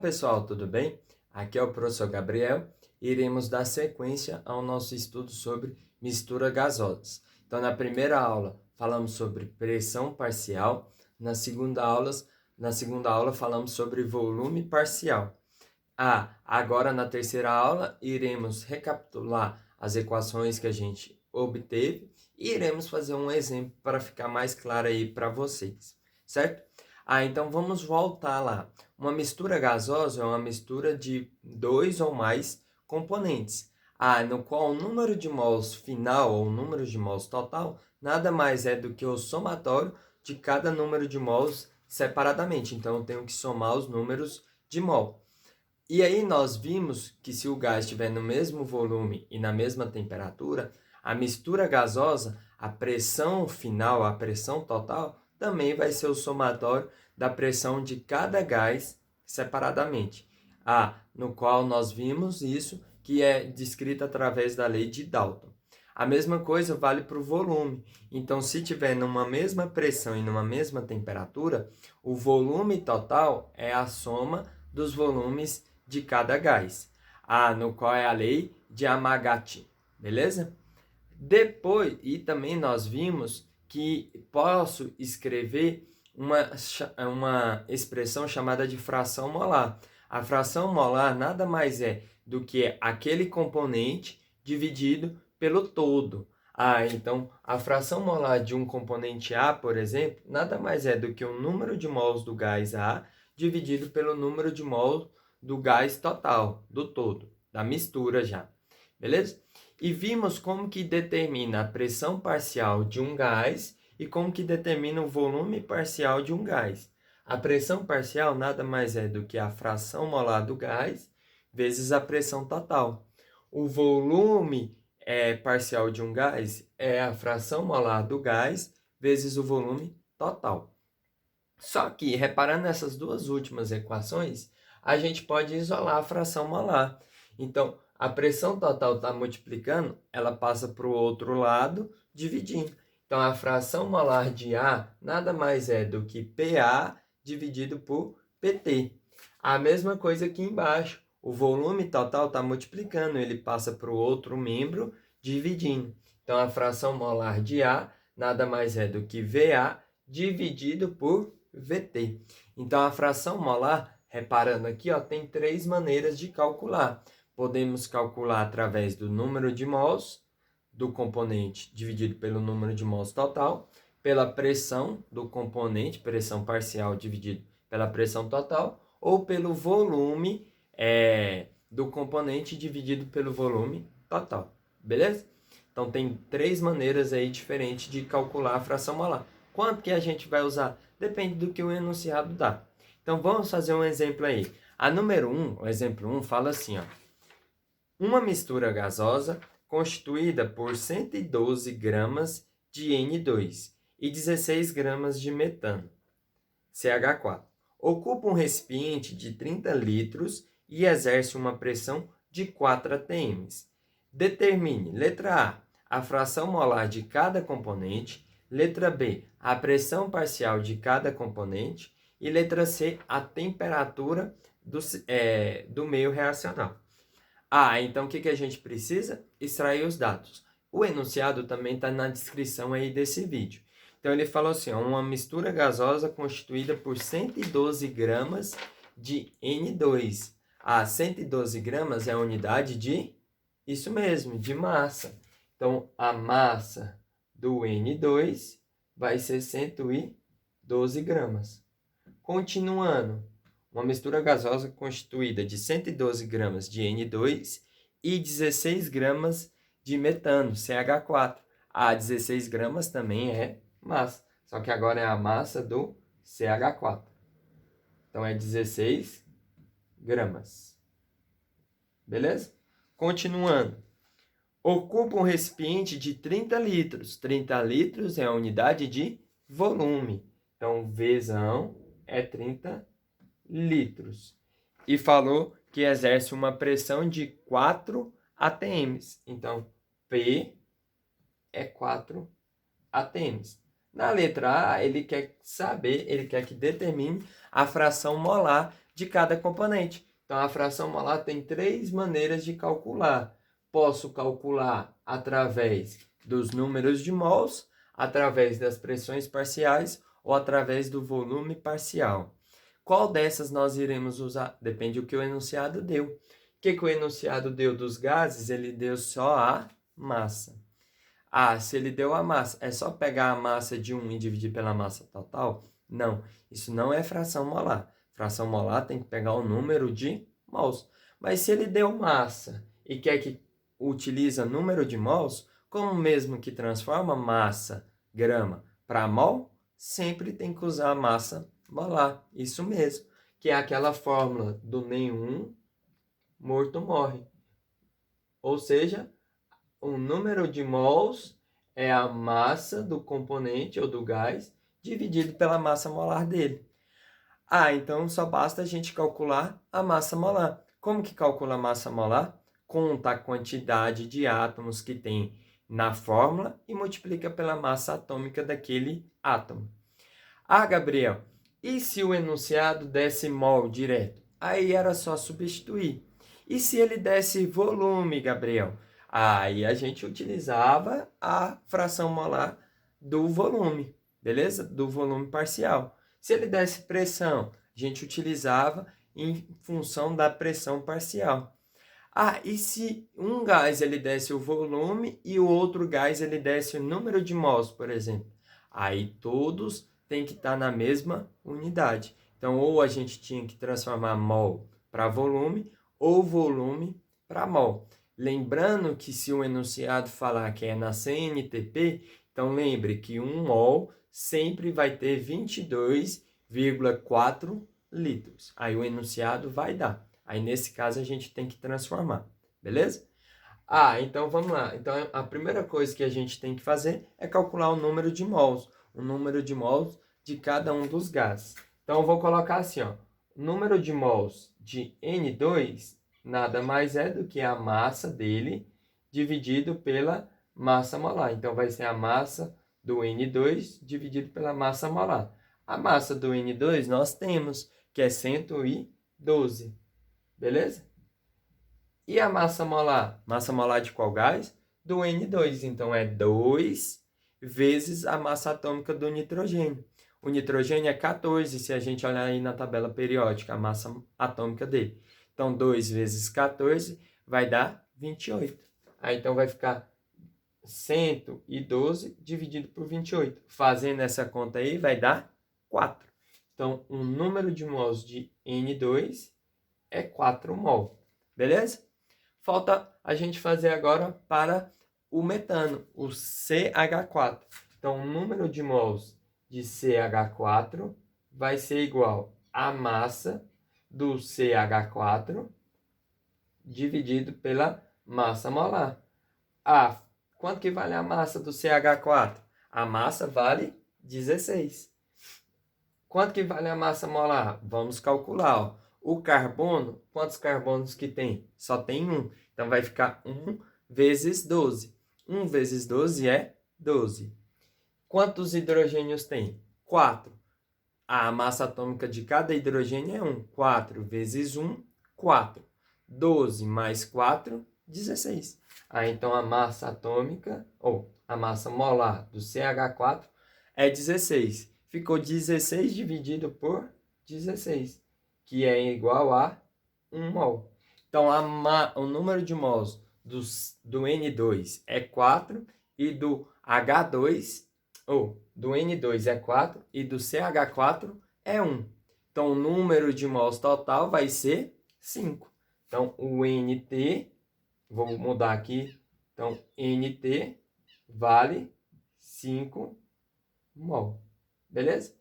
Pessoal, tudo bem? Aqui é o professor Gabriel e iremos dar sequência ao nosso estudo sobre mistura gasosas. Então, na primeira aula, falamos sobre pressão parcial, na segunda aula falamos sobre volume parcial. Agora na terceira aula, iremos recapitular as equações que a gente obteve e iremos fazer um exemplo para ficar mais claro aí para vocês, certo? Então vamos voltar lá. Uma mistura gasosa é uma mistura de dois ou mais componentes, no qual o número de mols final ou o número de mols total nada mais é do que o somatório de cada número de mols separadamente. Então eu tenho que somar os números de mol. E aí nós vimos que se o gás estiver no mesmo volume e na mesma temperatura, a mistura gasosa, a pressão final, a pressão total, também vai ser o somatório da pressão de cada gás separadamente. No qual nós vimos isso, que é descrito através da lei de Dalton. A mesma coisa vale para o volume. Então, se tiver numa mesma pressão e numa mesma temperatura, o volume total é a soma dos volumes de cada gás, no qual é a lei de Amagati, beleza? Depois, e também nós vimos que posso escrever uma expressão chamada de fração molar. A fração molar nada mais é do que aquele componente dividido pelo todo. Então, a fração molar de um componente A, por exemplo, nada mais é do que o número de mols do gás A dividido pelo número de mols do gás total, do todo, da mistura já. Beleza? E vimos como que determina a pressão parcial de um gás e como que determina o volume parcial de um gás. A pressão parcial nada mais é do que a fração molar do gás vezes a pressão total. O volume parcial de um gás é a fração molar do gás vezes o volume total. Só que, reparando nessas duas últimas equações, a gente pode isolar a fração molar. Então, a pressão total está multiplicando, ela passa para o outro lado, dividindo. Então, a fração molar de A nada mais é do que PA dividido por PT. A mesma coisa aqui embaixo. O volume total está multiplicando, ele passa para o outro membro, dividindo. Então, a fração molar de A nada mais é do que VA dividido por VT. Então, a fração molar, reparando aqui, tem três maneiras de calcular. Podemos calcular através do número de mols do componente dividido pelo número de mols total, pela pressão do componente, pressão parcial dividido pela pressão total, ou pelo volume do componente dividido pelo volume total. Beleza? Então, tem três maneiras aí diferentes de calcular a fração molar. Quanto que a gente vai usar? Depende do que o enunciado dá. Então, vamos fazer um exemplo aí. A número 1, o exemplo 1, fala assim, uma mistura gasosa constituída por 112 gramas de N2 e 16 gramas de metano, CH4, ocupa um recipiente de 30 litros e exerce uma pressão de 4 atm. Determine, letra a fração molar de cada componente, letra B, a pressão parcial de cada componente e letra C, a temperatura do meio reacional. Então o que a gente precisa? Extrair os dados. O enunciado também está na descrição aí desse vídeo. Então ele falou assim, uma mistura gasosa constituída por 112 gramas de N2. 112 gramas é a unidade de, isso mesmo, de massa. Então a massa do N2 vai ser 112 gramas. Continuando, uma mistura gasosa constituída de 112 gramas de N2 e 16 gramas de metano, CH4. 16 gramas também é massa, só que agora é a massa do CH4. Então, é 16 gramas. Beleza? Continuando. Ocupa um recipiente de 30 litros. 30 litros é a unidade de volume. Então, Vzão é 30 litros. E falou que exerce uma pressão de 4 atm. Então, P é 4 atm. Na letra A, ele quer que determine a fração molar de cada componente. Então, a fração molar tem 3 maneiras de calcular. Posso calcular através dos números de mols, através das pressões parciais ou através do volume parcial. Qual dessas nós iremos usar? Depende do que o enunciado deu. O que o enunciado deu dos gases? Ele deu só a massa. Se ele deu a massa, é só pegar a massa de um e dividir pela massa total? Não, isso não é fração molar. Fração molar tem que pegar o número de mols. Mas se ele deu massa e quer que utiliza número de mols, como mesmo que transforma massa, grama, para mol, sempre tem que usar a massa molar. Isso mesmo, que é aquela fórmula do nenhum morto morre. Ou seja, o número de mols é a massa do componente ou do gás dividido pela massa molar dele. Então só basta a gente calcular a massa molar. Como que calcula a massa molar? Conta a quantidade de átomos que tem na fórmula e multiplica pela massa atômica daquele átomo. Gabriel, e se o enunciado desse mol direto? Aí era só substituir. E se ele desse volume, Gabriel? Aí a gente utilizava a fração molar do volume, beleza? Do volume parcial. Se ele desse pressão, a gente utilizava em função da pressão parcial. E se um gás ele desse o volume e o outro gás ele desse o número de mols, por exemplo? Aí todos têm que estar na mesma unidade. Então, ou a gente tinha que transformar mol para volume, ou volume para mol. Lembrando que se o enunciado falar que é na CNTP, então lembre que 1 mol sempre vai ter 22,4 litros. Aí o enunciado vai dar. Aí nesse caso a gente tem que transformar, beleza? Então vamos lá. Então a primeira coisa que a gente tem que fazer é calcular o número de mols. O número de mols de cada um dos gases. Então eu vou colocar assim, ó. O número de mols de N2 nada mais é do que a massa dele dividido pela massa molar. Então vai ser a massa do N2 dividido pela massa molar. A massa do N2 nós temos, que é 112. Beleza? E a massa molar? Massa molar de qual gás? Do N2. Então, é 2 vezes a massa atômica do nitrogênio. O nitrogênio é 14, se a gente olhar aí na tabela periódica, a massa atômica dele. Então, 2 vezes 14 vai dar 28. Então, vai ficar 112 dividido por 28. Fazendo essa conta aí, vai dar 4. Então, o número de mols de N2 é 4 mol. Beleza? Falta a gente fazer agora para o metano, o CH4. Então, o número de mols de CH4 vai ser igual à massa do CH4 dividido pela massa molar. Quanto que vale a massa do CH4? A massa vale 16. Quanto que vale a massa molar? Vamos calcular, ó. O carbono, quantos carbonos que tem? Só tem 1. Então, vai ficar 1 vezes 12. 1 vezes 12 é 12. Quantos hidrogênios tem? 4. A massa atômica de cada hidrogênio é 1. 4 vezes 1, 4. 12 mais 4, 16. Então, a massa atômica, ou a massa molar do CH4 é 16. Ficou 16 dividido por 16. Que é igual a 1 mol. Então, o número de mols do N2 é 4 e do H2, do N2 é 4 e do CH4 é 1. Então, o número de mols total vai ser 5. Então, o NT, vou mudar aqui, então, NT vale 5 mol. Beleza?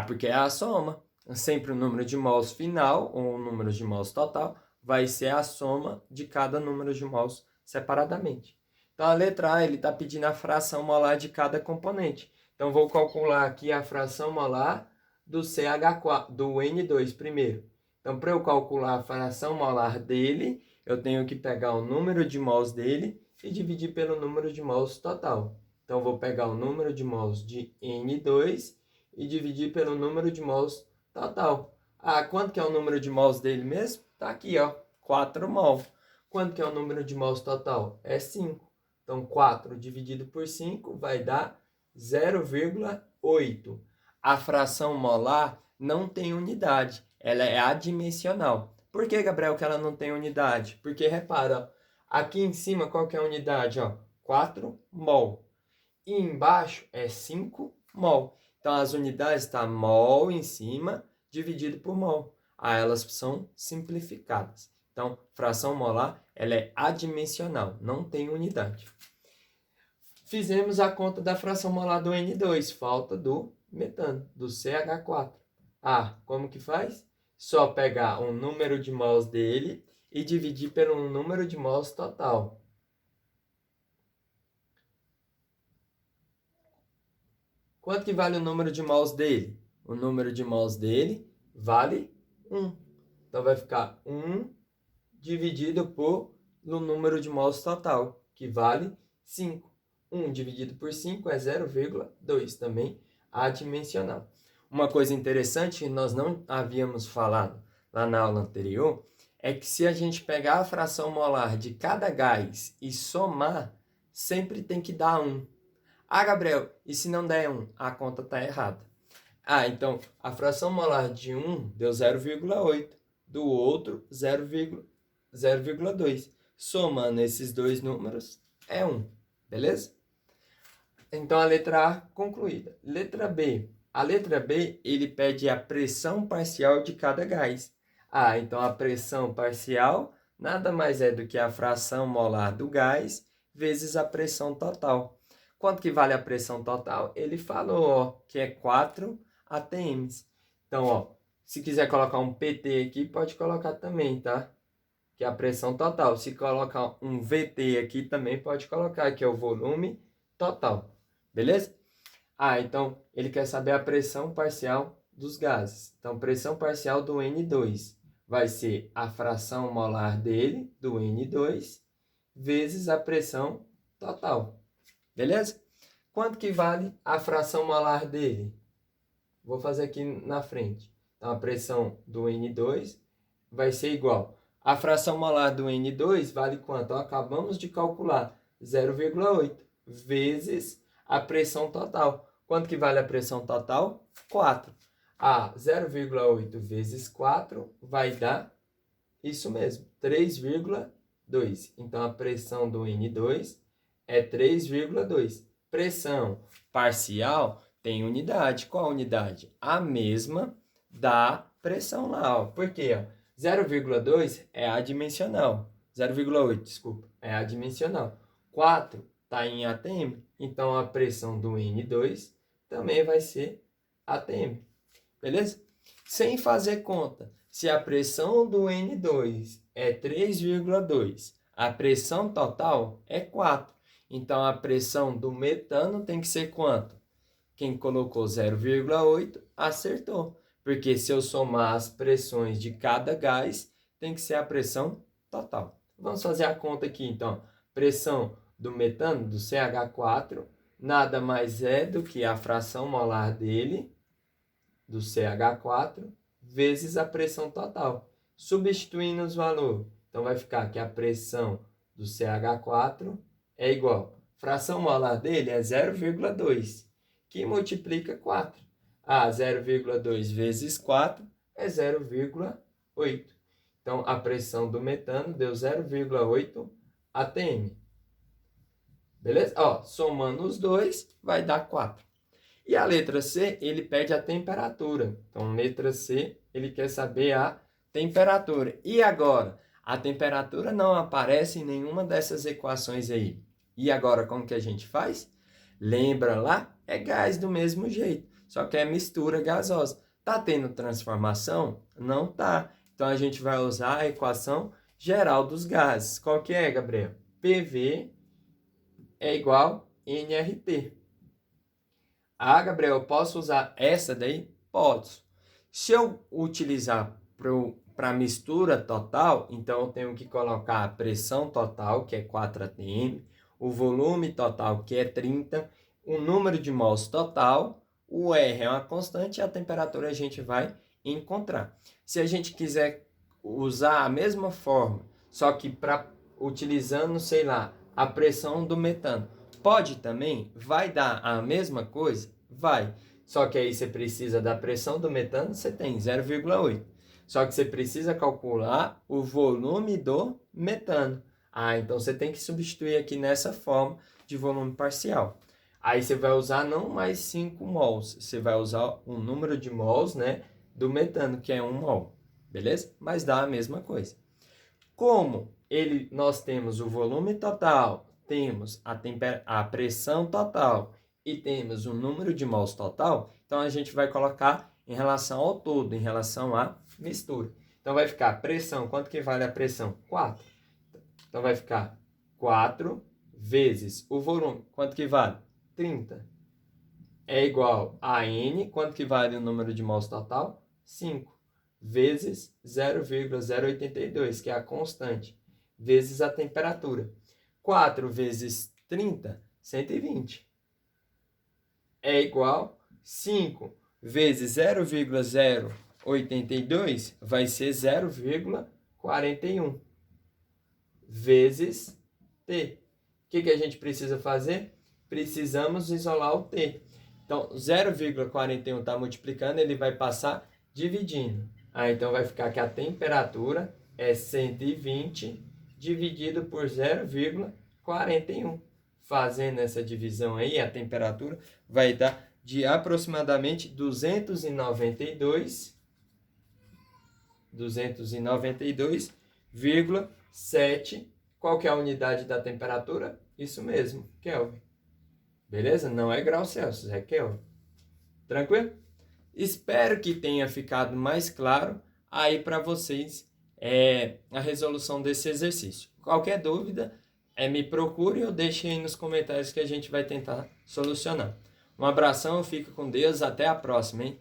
Porque é a soma. Sempre o número de mols final, ou o número de mols total, vai ser a soma de cada número de mols separadamente. Então, a letra A, ele está pedindo a fração molar de cada componente. Então, vou calcular aqui a fração molar do CH4, do N2 primeiro. Então, para eu calcular a fração molar dele, eu tenho que pegar o número de mols dele e dividir pelo número de mols total. Então, vou pegar o número de mols de N2 e dividir pelo número de mols total. Ah, quanto que é o número de mols dele mesmo? Tá aqui, ó, 4 mol. Quanto que é o número de mols total? É 5. Então, 4 dividido por 5 vai dar 0,8. A fração molar não tem unidade, ela é adimensional. Por que, Gabriel, que ela não tem unidade? Porque, repara, ó, aqui em cima, qual que é a unidade? Ó? 4 mol. E embaixo é 5 mol. Então, as unidades estão mol em cima, dividido por mol. Ah, elas são simplificadas. Então, fração molar, ela é adimensional, não tem unidade. Fizemos a conta da fração molar do N2, falta do metano, do CH4. Ah, como que faz? Só pegar um número de mols dele e dividir pelo número de mols total. Quanto que vale o número de mols dele? O número de mols dele vale 1. Então, vai ficar 1 dividido pelo número de mols total, que vale 5. 1 dividido por 5 é 0,2, também adimensional. Uma coisa interessante que nós não havíamos falado lá na aula anterior é que se a gente pegar a fração molar de cada gás e somar, sempre tem que dar 1. Ah, Gabriel, e se não der 1? A conta está errada. Ah, então a fração molar de um deu 0,8, do outro 0,2. Somando esses dois números é 1, beleza? Então a letra A concluída. Letra B. A letra B, ele pede a pressão parcial de cada gás. Ah, então a pressão parcial nada mais é do que a fração molar do gás vezes a pressão total. Quanto que vale a pressão total? Ele falou, ó, que é 4 atms. Então, ó, se quiser colocar um PT aqui, pode colocar também, tá? Que é a pressão total. Se colocar um VT aqui, também pode colocar, que é o volume total. Beleza? Ah, então ele quer saber a pressão parcial dos gases. Então, pressão parcial do N2 vai ser a fração molar dele, do N2, vezes a pressão total. Beleza? Quanto que vale a fração molar dele? Vou fazer aqui na frente. Então, a pressão do N2 vai ser igual. A fração molar do N2 vale quanto? Acabamos de calcular. 0,8 vezes a pressão total. Quanto que vale a pressão total? 4. Ah, 0,8 vezes 4 vai dar isso mesmo, 3,2. Então, a pressão do N2 é 3,2. Pressão parcial tem unidade. Qual unidade? A mesma da pressão lá. Ó. Por quê? 0,2 é adimensional. 0,8, desculpa, é adimensional. 4 está em ATM, então a pressão do N2 também vai ser ATM. Beleza? Sem fazer conta, se a pressão do N2 é 3,2, a pressão total é 4. Então, a pressão do metano tem que ser quanto? Quem colocou 0,8 acertou. Porque se eu somar as pressões de cada gás, tem que ser a pressão total. Vamos fazer a conta aqui, então. Pressão do metano, do CH4, nada mais é do que a fração molar dele, do CH4, vezes a pressão total. Substituindo os valores. Então, vai ficar que a pressão do CH4 é igual. Fração molar dele é 0,2, que multiplica 4. Ah, 0,2 vezes 4 é 0,8. Então, a pressão do metano deu 0,8 atm. Beleza? Ó, somando os dois, vai dar 4. E a letra C, ele pede a temperatura. Então, letra C, ele quer saber a temperatura. E agora? A temperatura não aparece em nenhuma dessas equações aí. E agora, como que a gente faz? Lembra lá? É gás do mesmo jeito, só que é mistura gasosa. Tá tendo transformação? Não tá. Então, a gente vai usar a equação geral dos gases. Qual que é, Gabriel? PV é igual a nRT. Ah, Gabriel, eu posso usar essa daí? Posso. Se eu utilizar para mistura total, então eu tenho que colocar a pressão total, que é 4 atm, o volume total, que é 30, o número de mols total, o R é uma constante e a temperatura a gente vai encontrar. Se a gente quiser usar a mesma forma, só que utilizando, sei lá, a pressão do metano, pode também? Vai dar a mesma coisa? Vai. Só que aí você precisa da pressão do metano, você tem 0,8. Só que você precisa calcular o volume do metano. Então você tem que substituir aqui nessa forma de volume parcial. Aí você vai usar não mais 5 mols, você vai usar o número de mols, né, do metano, que é 1 mol. Beleza? Mas dá a mesma coisa. Como nós temos o volume total, temos a pressão total e temos o número de mols total, então a gente vai colocar em relação ao todo, em relação à mistura. Então vai ficar pressão, quanto que vale a pressão? 4. Então vai ficar 4 vezes o volume, quanto que vale? 30. É igual a N, quanto que vale o número de mols total? 5. Vezes 0,082, que é a constante, vezes a temperatura. 4 vezes 30, 120. É igual a 5 vezes 0,082, vai ser 0,41, vezes T. O que a gente precisa fazer? Precisamos isolar o T. Então, 0,41 está multiplicando, ele vai passar dividindo. Então vai ficar que a temperatura é 120 dividido por 0,41. Fazendo essa divisão aí, a temperatura vai dar de aproximadamente 292,7. Qual que é a unidade da temperatura? Isso mesmo, Kelvin. Beleza? Não é grau Celsius, é Kelvin. Tranquilo? Espero que tenha ficado mais claro aí para vocês a resolução desse exercício. Qualquer dúvida, me procure ou deixe aí nos comentários que a gente vai tentar solucionar. Um abração, fica com Deus, até a próxima, hein?